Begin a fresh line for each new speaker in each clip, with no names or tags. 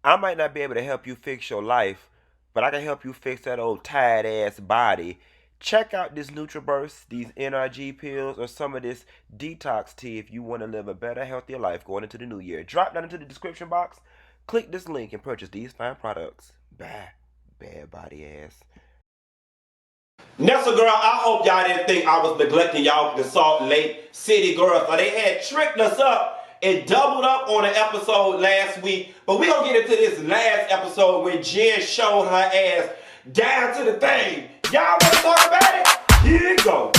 I might not be able to help you fix your life, but I can help you fix that old tired ass body. Check out this NutriBurst, these NRG pills, or some of this detox tea if you want to live a better, healthier life going into the new year. Drop down into the description box, click this link, and purchase these fine products. Bye, bad body ass.
Nestle girl, I hope y'all didn't think I was neglecting y'all with the Salt Lake City girls. So they had tricked us up and doubled up on an episode last week. But we gonna get into this last episode when Jen showed her ass down to the thing. Y'all wanna talk about it? Here it go.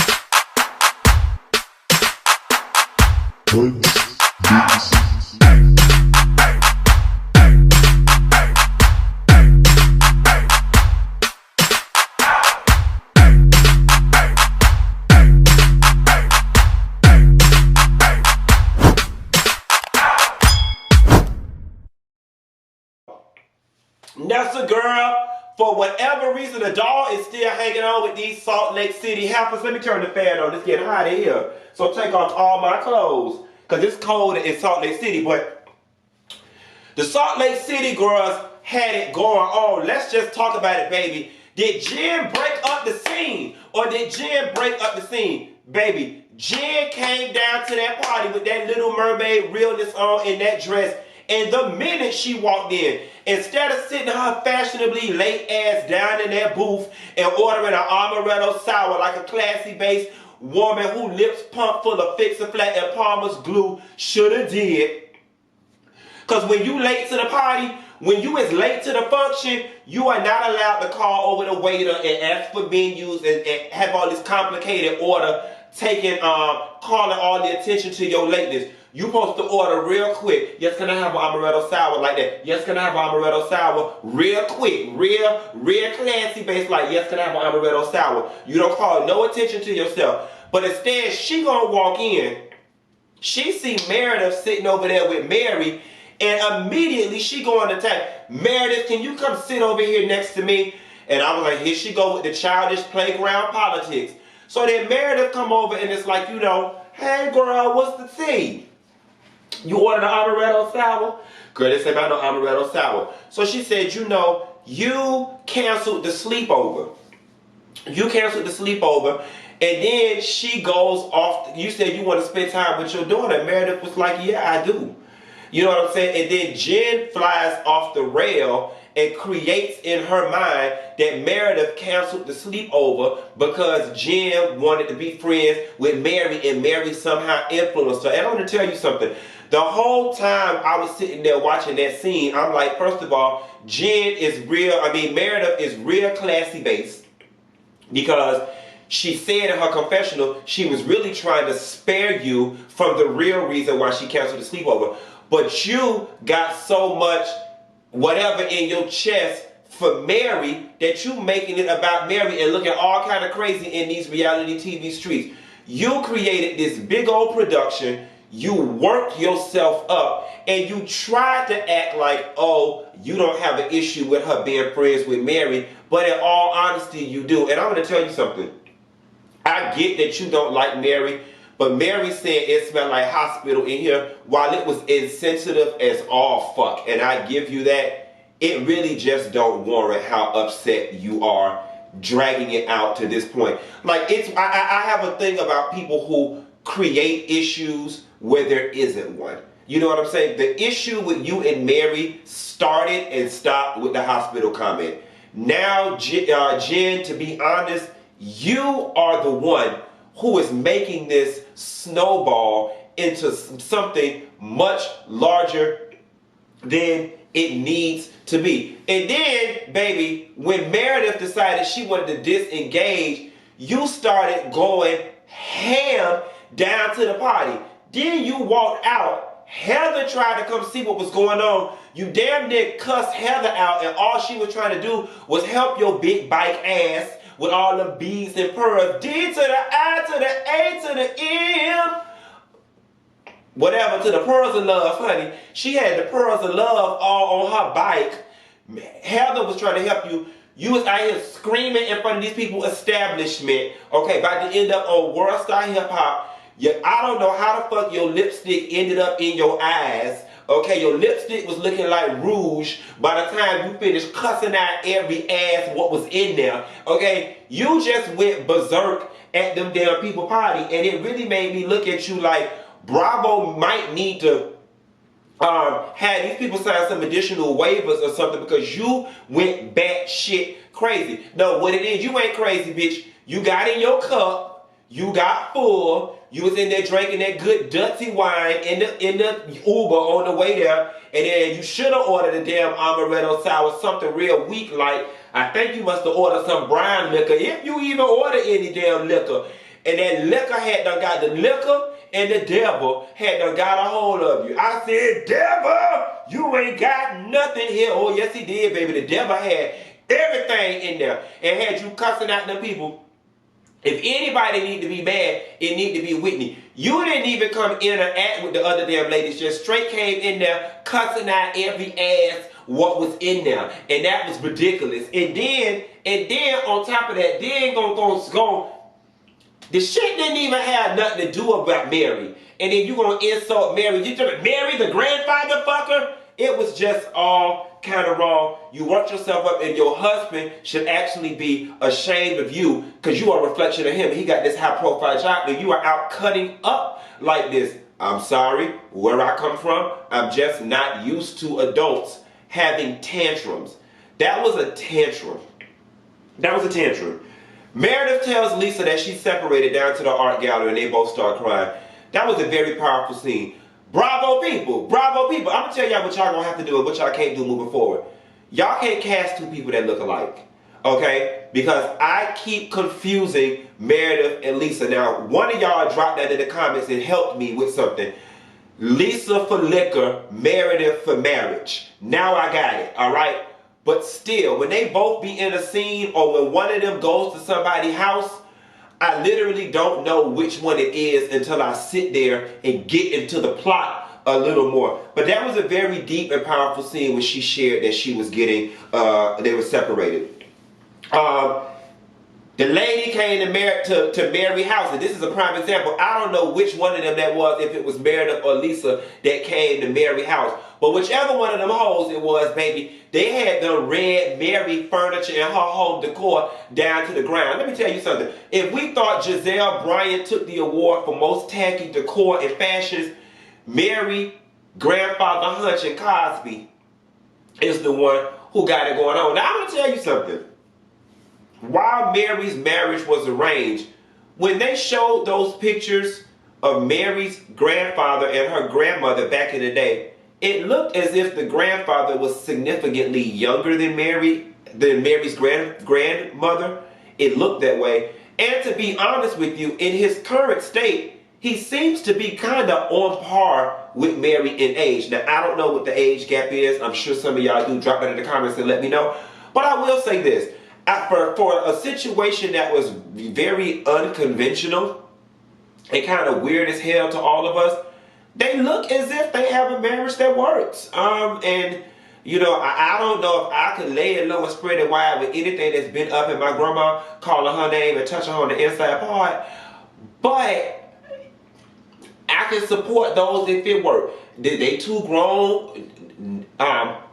Nestle girl, for whatever reason, the dog is still hanging on with these Salt Lake City heifers. Let me turn the fan on. It's getting hot in here. So take off all my clothes because it's cold in Salt Lake City. But the Salt Lake City girls had it going on. Let's just talk about it, baby. Did Jen break up the scene? Or did Jen break up the scene? Baby, Jen came down to that party with that Little Mermaid realness on in that dress. And the minute she walked in, instead of sitting her fashionably late ass down in that booth and ordering an amaretto sour like a classy-based woman who lips pumped full of Fix-A-Flat and Palmer's glue shoulda did. Because when you late to the party, when you is late to the function, you are not allowed to call over the waiter and ask for menus and have all this complicated order calling all the attention to your lateness. You supposed to order real quick. Yes, can I have an amaretto sour like that? Yes, can I have an amaretto sour? Real quick, real classy based like, yes, can I have an amaretto sour? You don't call no attention to yourself. But instead, she gonna walk in. She see Meredith sitting over there with Mary, and immediately she go on attack. Meredith, can you come sit over here next to me? And I was like, here she go with the childish playground politics. So then Meredith come over and it's like, hey girl, what's the tea? You ordered an amaretto sour? Girl, this ain't about no amaretto sour. So she said, you canceled the sleepover. You canceled the sleepover. And then she goes off. You said you want to spend time with your daughter. Meredith was like, yeah, I do. You know what I'm saying? And then Jen flies off the rail and creates in her mind that Meredith canceled the sleepover because Jen wanted to be friends with Mary and Mary somehow influenced her. And I'm going to tell you something. The whole time I was sitting there watching that scene, I'm like, first of all, Meredith is real classy based because she said in her confessional she was really trying to spare you from the real reason why she canceled the sleepover. But you got so much whatever in your chest for Mary that you making it about Mary and looking all kind of crazy in these reality TV streets. You created this big old production. You worked yourself up and you tried to act like, oh, you don't have an issue with her being friends with Mary, but in all honesty, you do. And I'm going to tell you something. I get that you don't like Mary, but Mary said it smelled like hospital in here while it was insensitive as all fuck. And I give you that. It really just don't warrant how upset you are dragging it out to this point. Like, I have a thing about people who create issues where there isn't one. You know what I'm saying? The issue with you and Mary started and stopped with the hospital comment. Now, Jen, to be honest, you are the one who is making this snowball into something much larger than it needs to be. And then, baby, when Meredith decided she wanted to disengage, you started going ham down to the party. Then you walked out. Heather tried to come see what was going on. You damn near cussed Heather out, and all she was trying to do was help your big bike ass with all the B's and pearls. D to the I to the A to the M. Whatever, to the pearls of love, honey. She had the pearls of love all on her bike. Heather was trying to help you. You was out here screaming in front of these people's establishment. Okay, about to end up on World Star Hip Hop. I don't know how the fuck your lipstick ended up in your eyes. Okay, your lipstick was looking like rouge by the time you finished cussing out every ass what was in there. Okay, you just went berserk at them damn people party, and it really made me look at you like Bravo might need to had these people sign some additional waivers or something because you went batshit crazy. No, what it is, you ain't crazy, bitch. You got in your cup, you got full, you was in there drinking that good dirty wine in the Uber on the way there, and then you should have ordered a damn amaretto sour, something real weak like, I think you must have ordered some brown liquor, if you even ordered any damn liquor. And that liquor had done got the liquor, and the devil had done got a hold of you. I said, devil, you ain't got nothing here. Oh, yes, he did, baby. The devil had everything in there and had you cussing out them people. If anybody need to be mad, it need to be Whitney. You didn't even come interact with the other damn ladies. Just straight came in there cussing out every ass what was in there. And that was ridiculous. And then on top of that, then go the shit didn't even have nothing to do about Mary. And then you gonna insult Mary. You talking Mary, the grandfather fucker? It was just all kind of wrong. You worked yourself up, and your husband should actually be ashamed of you because you are a reflection of him. He got this high profile job, and you are out cutting up like this. I'm sorry, where I come from, I'm just not used to adults having tantrums. That was a tantrum. That was a tantrum. Meredith tells Lisa that she's separated down to the art gallery and they both start crying. That was a very powerful scene. Bravo people, bravo people. I'm gonna tell y'all what y'all gonna have to do and what y'all can't do moving forward. Y'all can't cast two people that look alike, okay? Because I keep confusing Meredith and Lisa. Now, one of y'all dropped that in the comments and helped me with something. Lisa for liquor, Meredith for marriage. Now I got it, all right? But still, when they both be in a scene or when one of them goes to somebody's house, I literally don't know which one it is until I sit there and get into the plot a little more. But that was a very deep and powerful scene when she shared that she was getting, they were separated. The lady came to Mary's house, and this is a prime example. I don't know which one of them that was, if it was Meredith or Lisa that came to Mary's house. But whichever one of them hoes it was, baby, they had the red Mary furniture and her home decor down to the ground. Let me tell you something. If we thought Giselle Bryant took the award for most tacky decor and fashions, Mary, Grandfather Hunch, and Cosby is the one who got it going on. Now, I'm going to tell you something. While Mary's marriage was arranged, when they showed those pictures of Mary's grandfather and her grandmother back in the day, it looked as if the grandfather was significantly younger than Mary's grandmother. It looked that way. And to be honest with you, in his current state, he seems to be kind of on par with Mary in age. Now, I don't know what the age gap is. I'm sure some of y'all do. Drop it in the comments and let me know. But I will say this. For a situation that was very unconventional and kind of weird as hell to all of us, they look as if they have a marriage that works. And, you know, I don't know if I could lay it low and spread it wide with anything that's been up in my grandma calling her name and touching her on the inside part. But I can support those if it works. They two grown,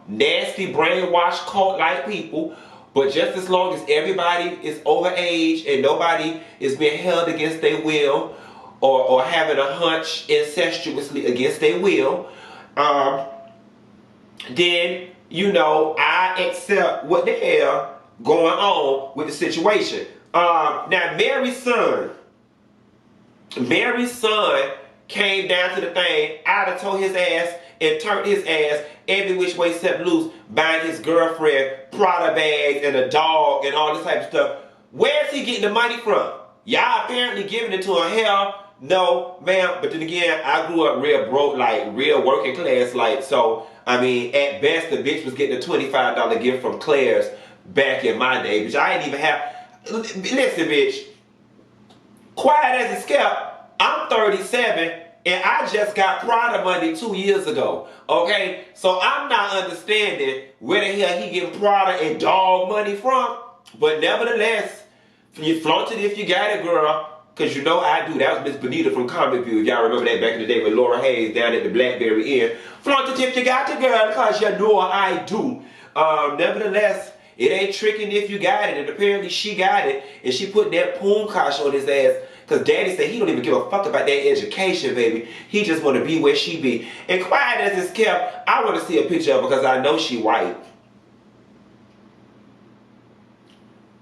nasty, brainwashed, cult-like people. But just as long as everybody is over age and nobody is being held against their will or having a hunch incestuously against their will, then, you know, I accept what the hell going on with the situation. Now, Mary's son came down to the thing, I'd have told his ass and turned his ass every which way except loose, buying his girlfriend Prada bags and a dog and all this type of stuff. Where's he getting the money from? Y'all apparently giving it to him. Hell, no, ma'am. But then again, I grew up real broke, like real working class, like, so, I mean, at best, the bitch was getting a $25 gift from Claire's back in my day, bitch. I didn't even have, listen, bitch, quiet as it's kept, I'm 37, and I just got Prada money 2 years ago, okay? So I'm not understanding where the hell he getting Prada and dog money from. But nevertheless, you flaunt it if you got it, girl. Because you know I do. That was Miss Bonita from Comic View. If y'all remember that back in the day with Laura Hayes down at the Blackberry Inn. Flaunt it if you got the girl, because you know I do. Nevertheless, it ain't tricking if you got it. And apparently she got it. And she put that poom kosh on his ass. Because daddy said he don't even give a fuck about that education, baby. He just want to be where she be. And quiet as it's kept, I want to see a picture of her because I know she white.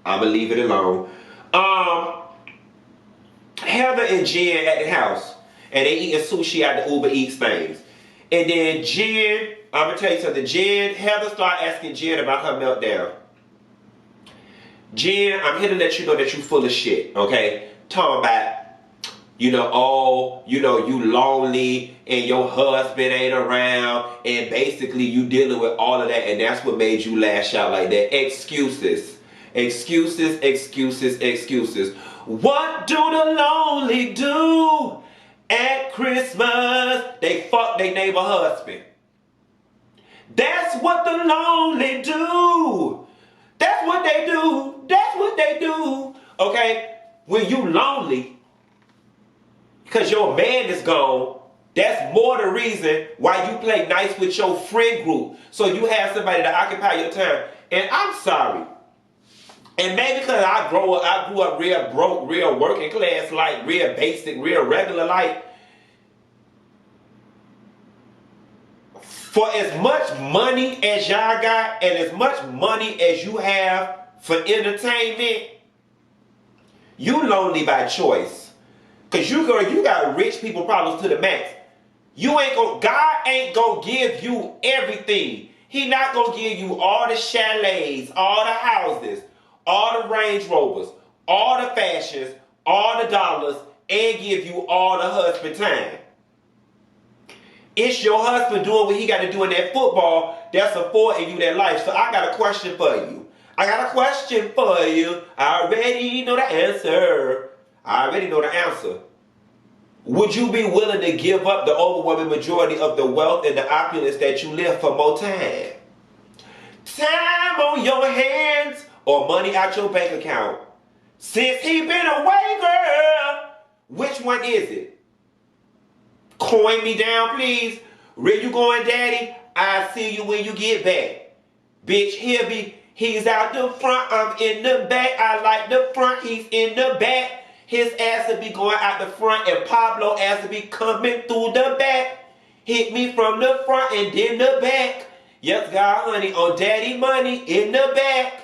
I'ma leave it alone. Heather and Jen at the house. And they eating sushi at the Uber Eats things. And then Jen, I'm going to tell you something. Heather start asking Jen about her meltdown. Jen, I'm here to let you know that you full of shit, okay? Talking about, you lonely and your husband ain't around and basically you dealing with all of that and that's what made you lash out like that. Excuses. Excuses, excuses, excuses. What do the lonely do at Christmas? They fuck their neighbor husband. That's what the lonely do. That's what they do. That's what they do. Okay? When you lonely, because your man is gone, that's more the reason why you play nice with your friend group. So you have somebody to occupy your time. And I'm sorry. And maybe because I grew up real broke, real working class, like real basic, real regular, like. For as much money as y'all got and as much money as you have for entertainment, you lonely by choice. Cause you got rich people problems to the max. God ain't gonna give you everything. He not gonna give you all the chalets, all the houses, all the Range Rovers, all the fashions, all the dollars, and give you all the husband time. It's your husband doing what he got to do in that football that's affording you that life. So I got a question for you. I already know the answer. Would you be willing to give up the overwhelming majority of the wealth and the opulence that you live for more time? Time on your hands or money out your bank account? Since he been away, girl, which one is it? Coin me down, please. Where you going, daddy? I'll see you when you get back. Bitch, he's out the front, I'm in the back. I like the front, he's in the back. His ass will be going out the front and Pablo ass will be coming through the back. Hit me from the front and then the back. Yes, God, honey, on daddy money in the back.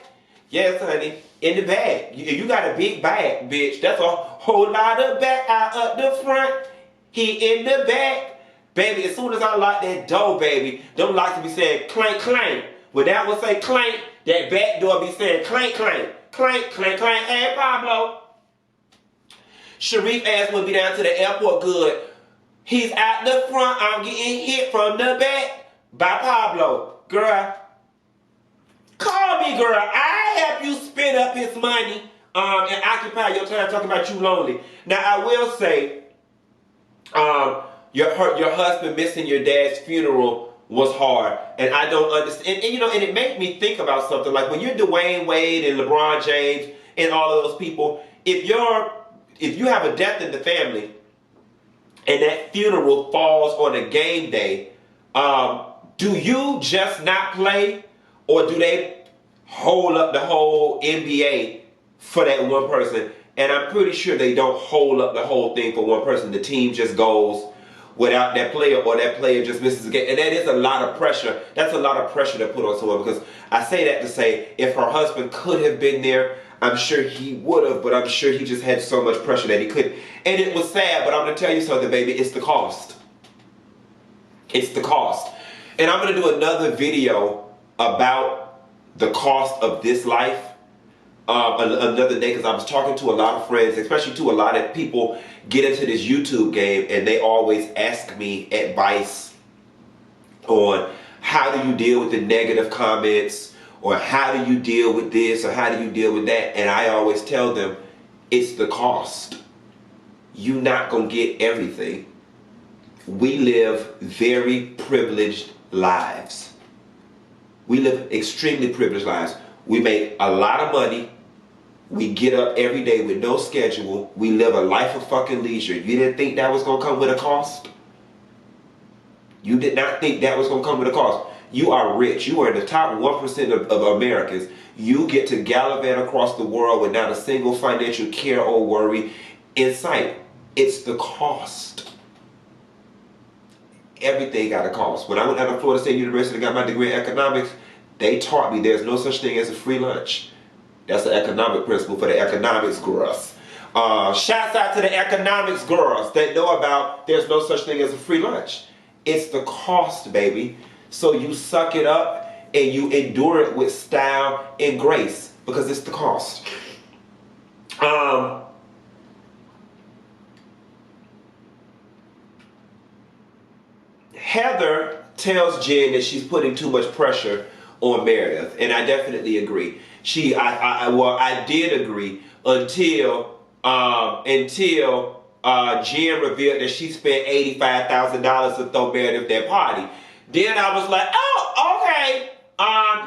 Yes, honey, in the back. You got a big back, bitch. That's a whole lot of back out up the front. He in the back. Baby, as soon as I lock that door, baby, them locks will be saying clank, clank. When that one say clank, that back door be saying clank, clank. Clank, clank, clank. Hey, Pablo. Sharif ass will be down to the airport good. He's out the front. I'm getting hit from the back by Pablo. Girl, call me, girl. I help you spend up his money and occupy your time talking about you lonely. Now, I will say, your husband missing your dad's funeral was hard, and I don't understand. And it made me think about something like when you're Dwayne Wade and LeBron James and all of those people. If you have a death in the family, and that funeral falls on a game day, do you just not play, or do they hold up the whole NBA for that one person? And I'm pretty sure they don't hold up the whole thing for one person. The team just goes without that player, or that player just misses a game. And that is a lot of pressure. That's a lot of pressure to put on someone, because I say that to say if her husband could have been there, I'm sure he would have, but I'm sure he just had so much pressure that he couldn't. And it was sad, but I'm going to tell you something, baby. It's the cost. It's the cost. And I'm going to do another video about the cost of this life another day, because I was talking to a lot of friends, especially to a lot of people get into this YouTube game, and they always ask me advice on how do you deal with the negative comments, or how do you deal with this, or how do you deal with that. And I always tell them, it's the cost. You're not going to get everything. We live very privileged lives. We live extremely privileged lives. We make a lot of money. We get up every day with no schedule. We live a life of fucking leisure. You didn't think that was gonna come with a cost? You did not think that was gonna come with a cost. You are rich. You are in the top 1% of Americans. You get to gallivant across the world with not a single financial care or worry in sight. It's the cost. Everything got a cost. When I went down to Florida State University and got my degree in economics, they taught me there's no such thing as a free lunch. That's the economic principle for the economics girls. Shouts out to the economics girls that know about there's no such thing as a free lunch. It's the cost, baby. So you suck it up and you endure it with style and grace because it's the cost. Heather tells Jen that she's putting too much pressure on Meredith, and I definitely agree. I did agree until Jen revealed that she spent $85,000 to throw Meredith that party. Then I was like, oh, okay.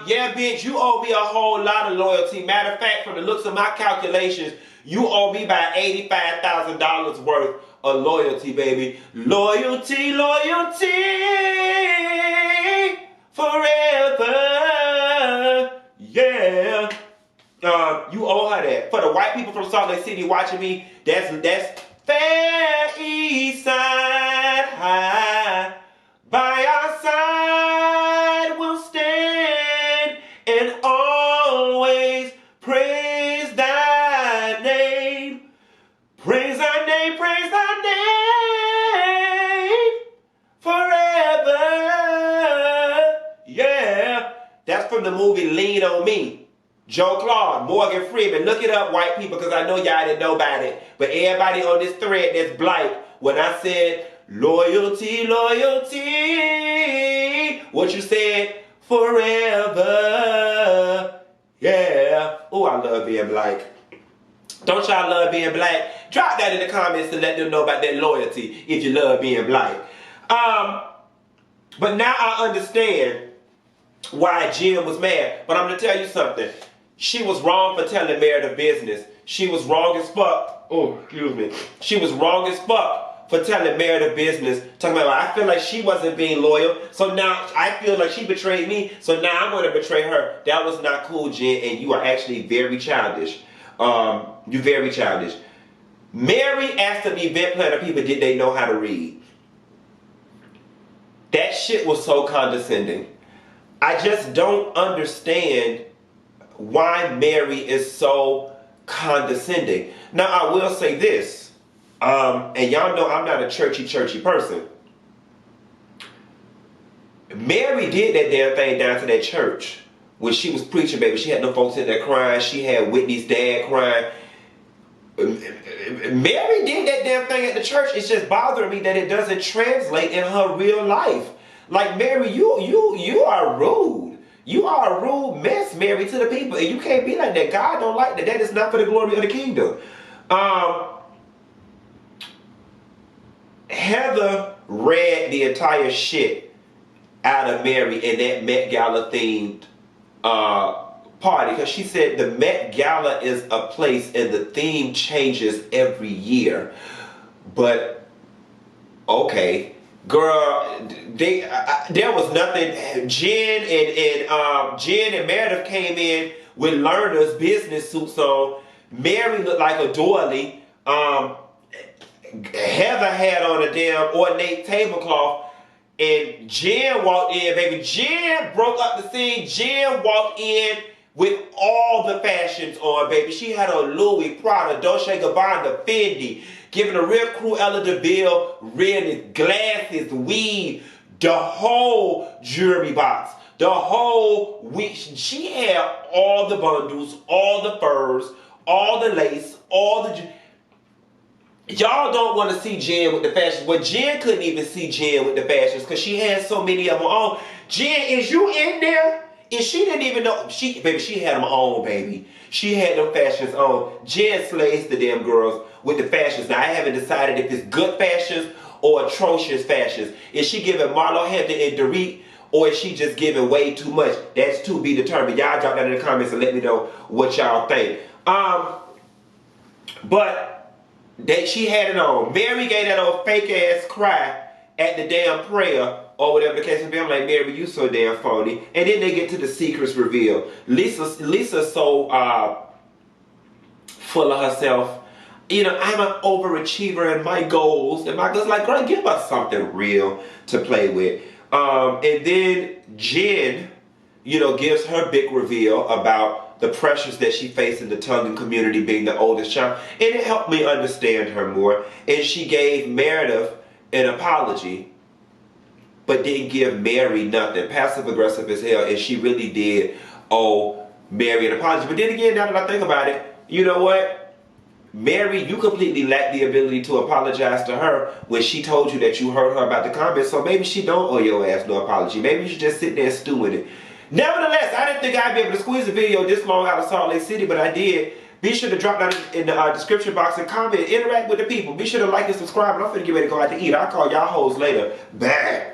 Yeah, bitch, you owe me a whole lot of loyalty. Matter of fact, from the looks of my calculations, you owe me about $85,000 worth of loyalty, baby. Loyalty, loyalty, forever. Yeah. You owe her that. For the white people from Salt Lake City watching me, that's Fair East Side High. By our side we'll stand and always praise thy name. Praise thy name, praise thy name forever. Yeah. That's from the movie Lean on Me. Joe Claude, Morgan Freeman. Look it up, white people, because I know y'all didn't know about it. But everybody on this thread that's black, when I said loyalty, loyalty, what you said? Forever. Yeah. Oh, I love being black. Don't y'all love being black? Drop that in the comments and let them know about that loyalty if you love being black. But now I understand why Jim was mad. But I'm going to tell you something. She was wrong for telling Meredith business. She was wrong as fuck. Oh, excuse me. She was wrong as fuck for telling Meredith business. Talking about, I feel like she wasn't being loyal. So now I feel like she betrayed me. So now I'm going to betray her. That was not cool, Jen. And you are actually very childish. You're very childish. Mary asked the event planner people, did they know how to read? That shit was so condescending. I just don't understand why Mary is so condescending. Now, I will say this, and y'all know I'm not a churchy person. Mary did that damn thing down to that church when she was preaching, baby. She had no folks in there crying. She had Whitney's dad crying. Mary did that damn thing at the church. It's just bothering me that it doesn't translate in her real life. Like, Mary, you are rude. You are a rude mess, Mary, to the people. And you can't be like that. God don't like that. That is not for the glory of the kingdom. Heather read the entire shit out of Mary in that Met Gala themed party. Because she said the Met Gala is a place and the theme changes every year. But, okay. Girl, there was nothing. Jen and Meredith came in with learners business suits on. Mary looked like a doily. Heather had on a damn ornate tablecloth. And Jen walked in, baby. Jen broke up the scene. Jen walked in with all the fashions on, baby. She had a Louis, Prada, Dolce & Gabbana, Fendi, giving a real Cruella de Vil, really glasses, weave, the whole jewelry box, the whole week. She had all the bundles, all the furs, all the lace, all the... Y'all don't want to see Jen with the fashions. Well, Jen couldn't even see Jen with the fashions because she had so many of them on. Jen, is you in there? And she didn't even know. She had them on, baby. She had them fashions on. Jen slays the damn girls with the fashions. Now, I haven't decided if it's good fashions or atrocious fashions. Is she giving Marlo Hampton and Dorit, or is she just giving way too much? That's to be determined. Y'all drop that in the comments and let me know what y'all think. But she had it on. Mary gave that old fake ass cry at the damn prayer or whatever the case may be. I'm like, Mary, you so damn phony. And then they get to the secrets reveal. Lisa's so full of herself. You know, I'm an overachiever and my goals. And my goals like, girl, give us something real to play with. And then Jen, you know, gives her big reveal about the pressures that she faced in the Tongan community being the oldest child. And it helped me understand her more. And she gave Meredith an apology, but didn't give Mary nothing. Passive aggressive as hell. And she really did owe Mary an apology. But then again, now that I think about it, you know what? Mary, you completely lack the ability to apologize to her when she told you that you hurt her about the comments. So maybe she don't owe your ass no apology. Maybe you should just sit there and stew in it. Nevertheless, I didn't think I'd be able to squeeze a video this long out of Salt Lake City, but I did. Be sure to drop down in the description box and comment, interact with the people. Be sure to like and subscribe, and I'm finna get ready to go out to eat. I'll call y'all hoes later. Bye.